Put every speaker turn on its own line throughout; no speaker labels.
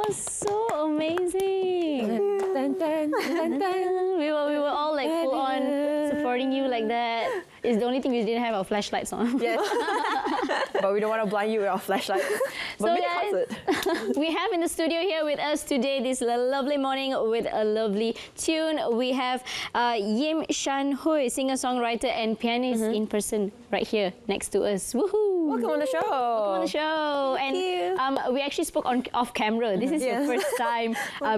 was so amazing.
Dun, dun, dun, dun.
We were all like full on supporting you like that. It's the only thing we didn't have our flashlights on.
Yes. But we don't want to blind you with our flashlight. But
So
mini
guys,
concert.
we have in the studio here with us today this lovely morning with a lovely tune. We have Yim Shan Hui, singer-songwriter and pianist in person right here next to us. Woohoo!
Welcome on the show.
Welcome on the show.
Thank you.
We actually spoke off camera. This is your first time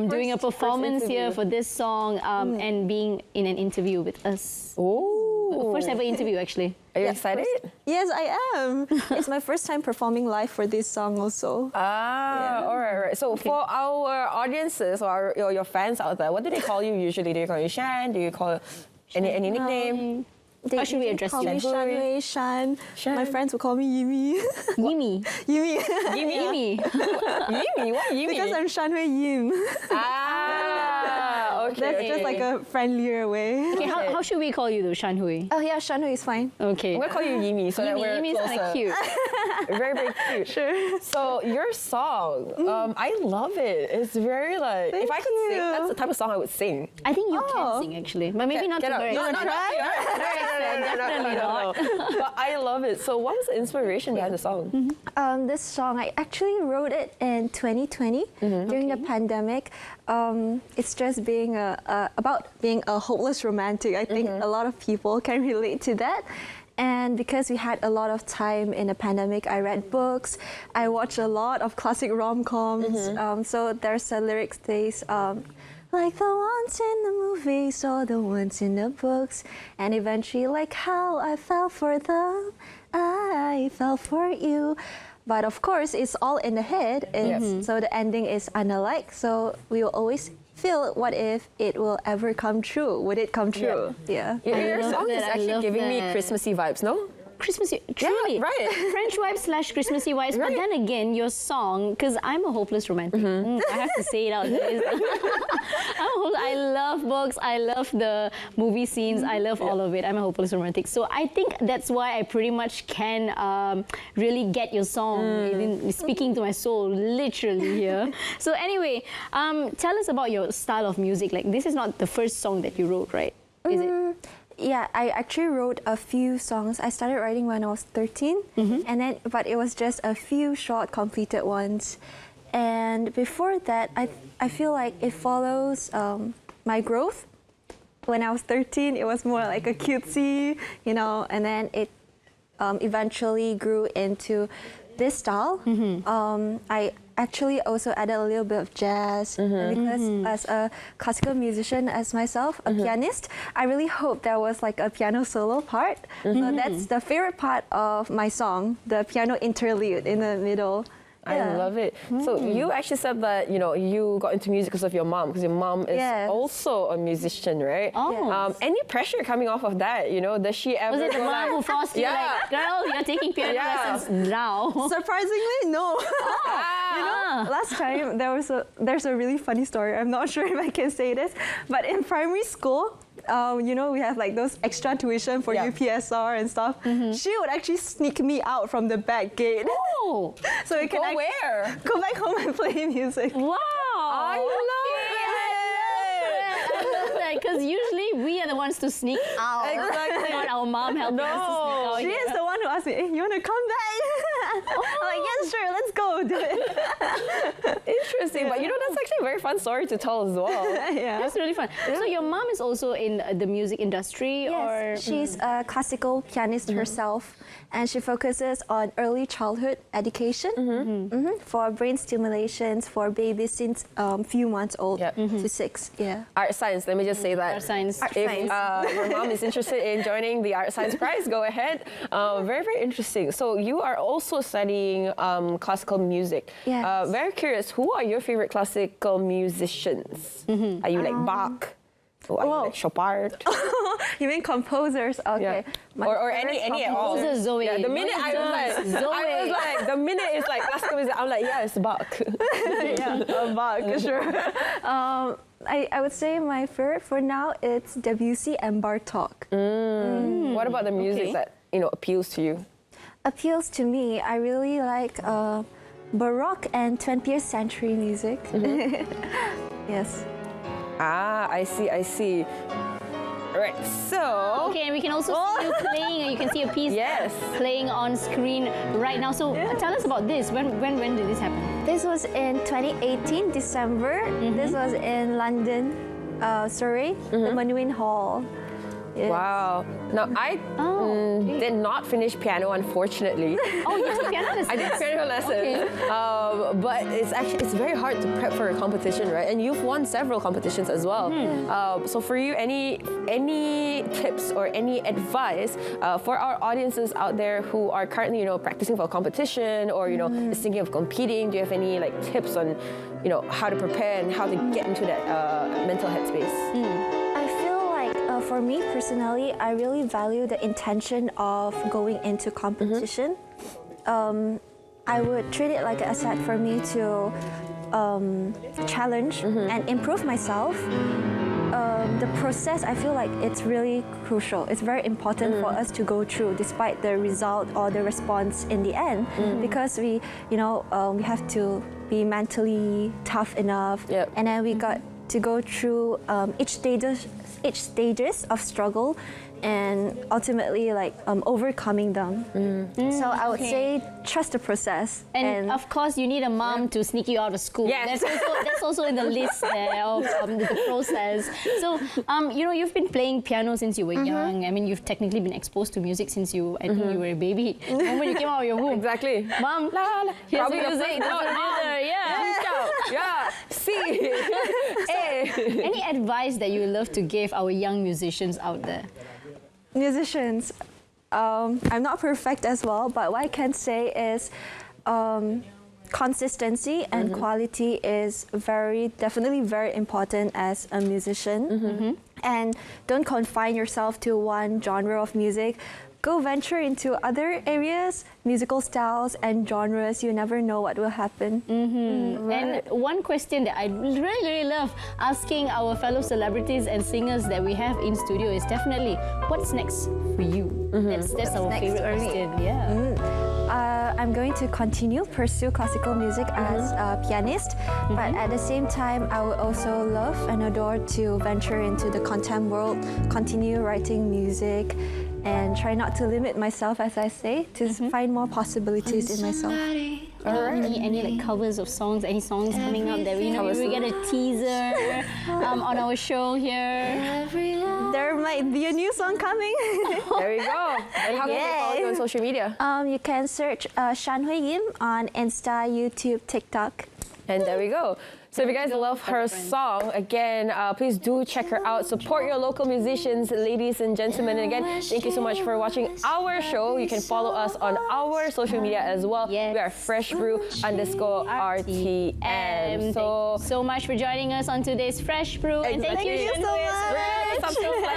doing a performance here for this song and being in an interview with us.
Oh.
First ever interview, actually.
Are you excited?
Yes, I am. It's my first time performing live for this song also.
All right. So for our audiences or your fans out there, what do they call you usually? Do you call you Shan? Do you call any nickname?
How should we address
call
you?
me Shan Hui, Shan. My friends will call me Yimi.
Yimi.
Yimi.
Yimi.
Yimi? What Yimi?
Because I'm Shan Hui Yim.
Okay.
That's just like a friendlier way.
Okay, how should we call you though, Shan Hui?
Oh yeah, Shan Hui is fine.
Okay.
I'm gonna call you Yimi so that we're
Yimi is
closer.
kind of cute.
Very, very cute.
Sure.
So your song, I love it. It's very like, if I could sing, that's the type of song I would sing.
I think you can sing actually, but maybe not to
Get
her
up.
extent. Definitely not.
But I love it. So what was the inspiration behind the song?
This song, I actually wrote it in 2020 during the pandemic. It's just being about being a hopeless romantic. I think a lot of people can relate to that. And because we had a lot of time in the pandemic, I read books, I watched a lot of classic rom-coms. So there's a lyric says, like the ones in the movies or the ones in the books. And eventually, like how I fell for them, I fell for you. But of course, it's all in the head. So the ending is unalike. So we will always feel, what if it will ever come true? Would it come true? Yeah.
Your
love
song is
that. I
actually
love
giving me
that.
Christmassy vibes, no?
Christmassy, truly.
Yeah, right.
French vibes / Christmassy vibes. But then again, your song, because I'm a hopeless romantic. I have to say it out there. I love books. I love the movie scenes. I love all of it. I'm a hopeless romantic. So I think that's why I pretty much can really get your song, speaking to my soul, literally here. So anyway, tell us about your style of music. Like, this is not the first song that you wrote, right? Is it?
Yeah, I actually wrote a few songs. I started writing when I was 13, but it was just a few short completed ones. And before that, I feel like it follows my growth. When I was 13, it was more like a cutesy, and then it eventually grew into this style. I actually also added a little bit of jazz because as a classical musician as myself, a pianist, I really hope there was like a piano solo part. So that's the favorite part of my song, the piano interlude in the middle.
I love it. So you actually said that, you got into music because of your mom, because your mom is also a musician, right?
Oh.
Any pressure coming off of that, Does she ever
Was it the mom who forced you, like, girl, you're taking piano lessons now?
Surprisingly, no. Last time there's a really funny story. I'm not sure if I can say this, but in primary school, we have like those extra tuition for UPSR and stuff. She would actually sneak me out from the back gate.
Oh,
So we can
where?
go back home and play music.
wow!
I love
I love that, because usually we are the ones to sneak out.
Exactly.
Not our mom helping us to sneak out.
She is the one who asked me, hey, you want to come back? I'm like, yes, sure, let's go do it.
Interesting, but that's actually a very fun story to tell as well.
That's really fun. So your mom is also in the music industry, or
She's a classical pianist herself, and she focuses on early childhood education for brain stimulations for babies since few months old to 6. Yeah.
Art science, let me just say that.
art science?
If your mom is interested in joining the Art Science Prize, go ahead. Very, very interesting. So you are also studying classical music.
Yes.
Very curious, who are your favorite classical musicians? Are you like Bach? Or are you like Chopin?
You mean composers? Okay.
Yeah. Or any at all.
Composer Zoe.
Yeah, the minute I was like, the minute it's like classical music, I'm like, yeah, it's Bach.
Bach, sure. I would say my favorite for now, it's Debussy and Bartók.
What about the music that appeals to you?
Appeals to me, I really like Baroque and 20th century music. Yes.
Ah, I see. Right, so...
Okay, and we can also see you playing. You can see a piece playing on screen right now. So tell us about this. When did this happen?
This was in 2018, December. This was in London, Surrey, the Manuin Hall. Yes.
Wow. Now, I did not finish piano, unfortunately.
Oh, you took piano lessons?
I did piano lessons.
Okay.
But it's very hard to prep for a competition, right? And you've won several competitions as well. So for you, any tips or any advice for our audiences out there who are currently, practicing for a competition or, is thinking of competing? Do you have any tips on, how to prepare and how to get into that mental headspace?
For me personally, I really value the intention of going into competition. I would treat it like an asset for me to challenge and improve myself. The process, I feel like it's really crucial. It's very important for us to go through despite the result or the response in the end, because we have to be mentally tough enough, and then we got to go through each stages of struggle and ultimately overcoming them. So I would say trust the process.
And of course, you need a mom to sneak you out of school.
Yes.
That's also in the list there of the process. So, you've been playing piano since you were young. I mean, you've technically been exposed to music since I think you were a baby. The moment you came out of your womb.
Exactly.
Mom,
la, la.
here's
Probably
music.
C. A.
Any advice that you would love to give our young musicians out there?
Musicians, I'm not perfect as well, but what I can say is consistency and quality is definitely very important as a musician. And don't confine yourself to one genre of music. Go venture into other areas, musical styles and genres. You never know what will happen.
And one question that I really, really love asking our fellow celebrities and singers that we have in studio is definitely, what's next for you? That's our favorite question.
I'm going to pursue classical music as a pianist, but at the same time, I would also love and adore to venture into the contemporary world, continue writing music, and try not to limit myself, as I say, to find more possibilities in myself.
Any covers of songs, any songs coming up that we get a teaser on our show here?
There might be a new song coming.
There we go. And how can we follow you on social media?
You can search Shan Hui Yim on Insta, YouTube, TikTok.
And there we go. So if you guys love her song, again, please do check her out. Support your local musicians, ladies and gentlemen. And again, thank you so much for watching our show. You can follow us on our social media as well.
Yes.
We are freshbrew_RTM.
So, thank you so much for joining us on today's Fresh Brew. And thank you
so much.
Stop so funny.